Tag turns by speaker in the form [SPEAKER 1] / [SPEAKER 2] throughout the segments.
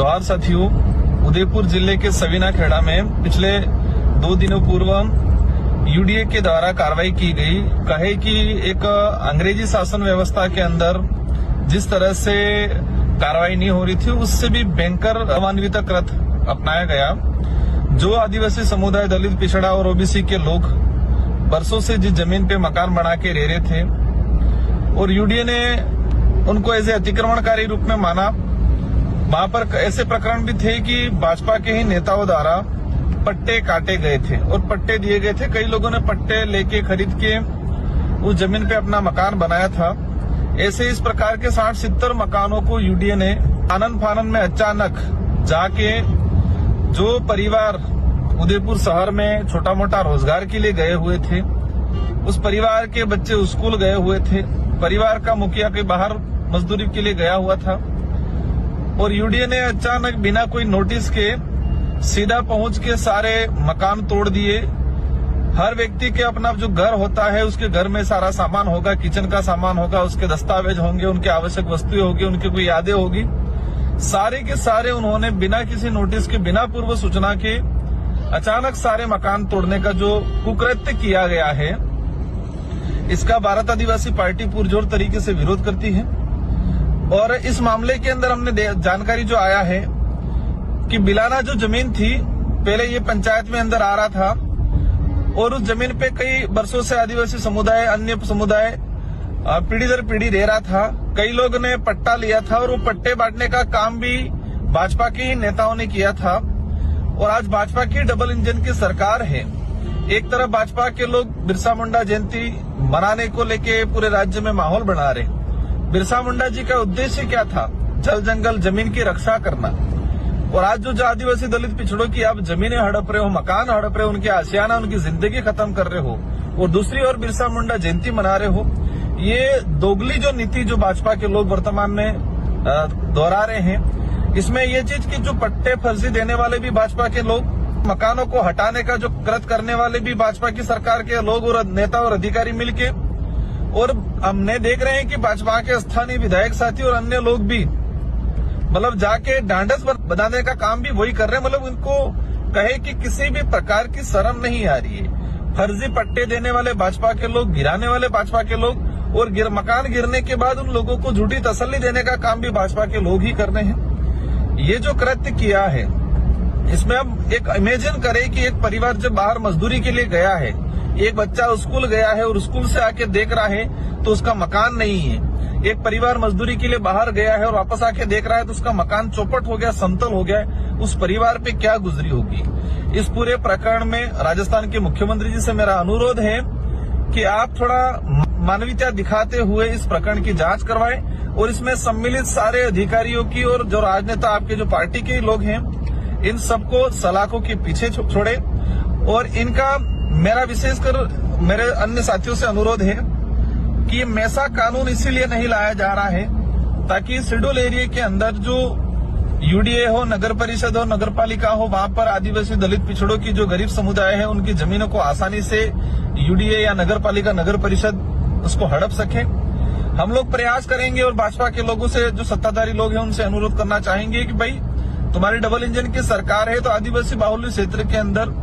[SPEAKER 1] जवाहर साथियों, उदयपुर जिले के सवीना खेड़ा में पिछले 2 दिनों पूर्व यूडीए के द्वारा कार्रवाई की गई। कहे कि एक अंग्रेजी शासन व्यवस्था के अंदर जिस तरह से कार्रवाई नहीं हो रही थी, उससे भी भयंकर अमानवीय कृत्य अपनाया गया। जो आदिवासी समुदाय, दलित, पिछड़ा और ओबीसी के लोग बरसों से जिस जमीन पे मकान बना के रह रहे थे और यूडीए ने उनको ऐसे अतिक्रमणकारी रूप में माना, वहां पर ऐसे प्रकरण भी थे कि भाजपा के ही नेताओं द्वारा पट्टे काटे गए थे और पट्टे दिए गए थे। कई लोगों ने पट्टे लेके खरीद के उस जमीन पे अपना मकान बनाया था। ऐसे इस प्रकार के 60-70 मकानों को यूडीए ने आनन फानन में अचानक जाके, जो परिवार उदयपुर शहर में छोटा मोटा रोजगार के लिए गए हुए थे, उस परिवार के बच्चे स्कूल गए हुए थे, परिवार का मुखिया के बाहर मजदूरी के लिए गया हुआ था और यूडीए ने अचानक बिना कोई नोटिस के सीधा पहुंच के सारे मकान तोड़ दिए। हर व्यक्ति के अपना जो घर होता है, उसके घर में सारा सामान होगा, किचन का सामान होगा, उसके दस्तावेज होंगे, उनके आवश्यक वस्तुएं होगी, उनकी कोई यादें होगी, सारे के सारे उन्होंने बिना किसी नोटिस के, बिना पूर्व सूचना के अचानक सारे मकान तोड़ने का जो कुकृत्य किया गया है, इसका भारत आदिवासी पार्टी पुरजोर तरीके से विरोध करती है। और इस मामले के अंदर हमने जानकारी जो आया है कि बिलाना जो जमीन थी, पहले ये पंचायत में अंदर आ रहा था और उस जमीन पे कई वर्षों से आदिवासी समुदाय, अन्य समुदाय पीढ़ी दर पीढ़ी रह रहा था। कई लोगों ने पट्टा लिया था और वो पट्टे बांटने का काम भी भाजपा के ही नेताओं ने किया था। और आज भाजपा की डबल इंजन की सरकार है। एक तरफ भाजपा के लोग बिरसा मुंडा जयंती मनाने को लेके पूरे राज्य में माहौल बना रहे। बिरसा मुंडा जी का उद्देश्य क्या था? जल जंगल जमीन की रक्षा करना। और आज जो आदिवासी दलित पिछड़ों की आप जमीनें हड़प रहे हो, मकान हड़प रहे हो, उनके आशियाना, उनकी जिंदगी खत्म कर रहे हो और दूसरी ओर बिरसा मुंडा जयंती मना रहे हो। ये दोगली जो नीति जो भाजपा के लोग वर्तमान में दोहरा रहे हैं, इसमें ये चीज की जो पट्टे फर्जी देने वाले भी भाजपा के लोग, मकानों को हटाने का जो कृत्य करने वाले भी भाजपा की सरकार के लोग और नेता और अधिकारी मिलके, और हमने देख रहे हैं कि भाजपा के स्थानीय विधायक साथी और अन्य लोग भी मतलब जाके ढांढस बनाने का काम भी वही कर रहे हैं। मतलब उनको कहे कि किसी भी प्रकार की शर्म नहीं आ रही है। फर्जी पट्टे देने वाले भाजपा के लोग, गिराने वाले भाजपा के लोग, और मकान गिरने के बाद उन लोगों को झूठी तसल्ली देने का काम भी भाजपा के लोग ही कर रहे हैं। ये जो कृत्य किया है, इसमें अब एक इमेजिन करें कि एक परिवार जब बाहर मजदूरी के लिए गया है, एक बच्चा स्कूल गया है और स्कूल से आके देख रहा है तो उसका मकान नहीं है। एक परिवार मजदूरी के लिए बाहर गया है और वापस आके देख रहा है तो उसका मकान चौपट हो गया, समतल हो गया। उस परिवार पे क्या गुजरी होगी। इस पूरे प्रकरण में राजस्थान के मुख्यमंत्री जी से मेरा अनुरोध है कि आप थोड़ा मानवीयता दिखाते हुए इस प्रकरण की जांच करवाएं और इसमें सम्मिलित सारे अधिकारियों की और जो राजनेता, आपके जो पार्टी के लोग हैं, इन सबको सलाखों के पीछे छोड़े। और इनका मेरा विशेषकर मेरे अन्य साथियों से अनुरोध है कि ये मैसा कानून इसीलिए नहीं लाया जा रहा है ताकि शेड्यूल एरिया के अंदर जो यूडीए हो, नगर परिषद हो, नगर पालिका हो, वहां पर आदिवासी दलित पिछड़ों की जो गरीब समुदाय है, उनकी जमीनों को आसानी से यूडीए या नगर पालिका, नगर परिषद उसको हड़प सके। हम लोग प्रयास करेंगे और भाजपा के लोगों से, जो सत्ताधारी लोग हैं, उनसे अनुरोध करना चाहेंगे कि भाई तुम्हारी डबल इंजन की सरकार है तो आदिवासी बाहुल्य क्षेत्र के अंदर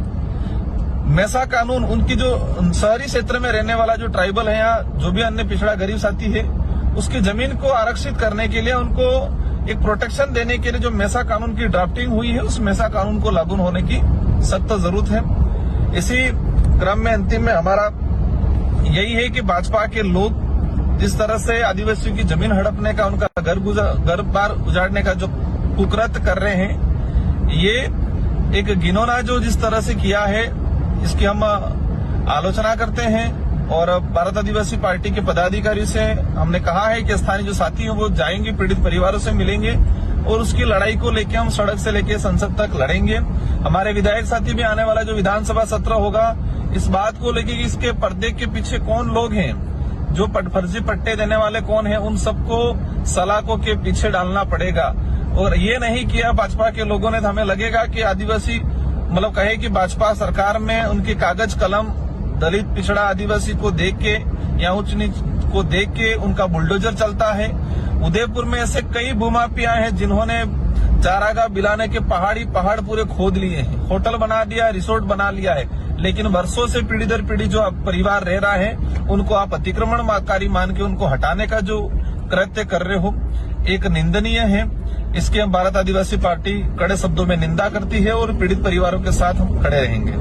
[SPEAKER 1] मैसा कानून, उनकी जो शहरी क्षेत्र में रहने वाला जो ट्राइबल है या जो भी अन्य पिछड़ा गरीब साथी है, उसकी जमीन को आरक्षित करने के लिए, उनको एक प्रोटेक्शन देने के लिए जो मैसा कानून की ड्राफ्टिंग हुई है, उस मैसा कानून को लागू होने की सख्त जरूरत है। इसी क्रम में अंतिम में हमारा यही है कि भाजपा के लोग जिस तरह से आदिवासियों की जमीन हड़पने का, उनका घर बार उजाड़ने का जो कुकृत्य कर रहे हैं, ये एक घिनौना जो जिस तरह से किया है, इसकी हम आलोचना करते हैं। और भारत आदिवासी पार्टी के पदाधिकारी से हमने कहा है कि स्थानीय जो साथी हैं वो जाएंगे, पीड़ित परिवारों से मिलेंगे और उसकी लड़ाई को लेकर हम सड़क से लेकर संसद तक लड़ेंगे। हमारे विधायक साथी भी आने वाला जो विधानसभा सत्र होगा, इस बात को लेकर इसके पर्दे के पीछे कौन लोग हैं, जो फर्जी पट्टे देने वाले कौन हैं, उन सबको सलाखों के पीछे डालना पड़ेगा। और ये नहीं किया भाजपा के लोगों ने तो हमें लगेगा कि आदिवासी मतलब कहे कि भाजपा सरकार में उनकी कागज कलम दलित, पिछड़ा, आदिवासी को देख के या उच्च नीच को देख के उनका बुलडोजर चलता है। उदयपुर में ऐसे कई भूमाफिया हैं जिन्होंने चारागाह बिलाने के पहाड़ पूरे खोद लिए हैं, होटल बना दिया, रिसोर्ट बना लिया है, लेकिन वर्षों से पीढ़ी दर पीढ़ी जो परिवार रह रहा है उनको आप अतिक्रमणकारी मान के उनको हटाने का जो कृत्य कर रहे हो एक निंदनीय है। इसकी हम भारत आदिवासी पार्टी कड़े शब्दों में निंदा करती है और पीड़ित परिवारों के साथ हम खड़े रहेंगे।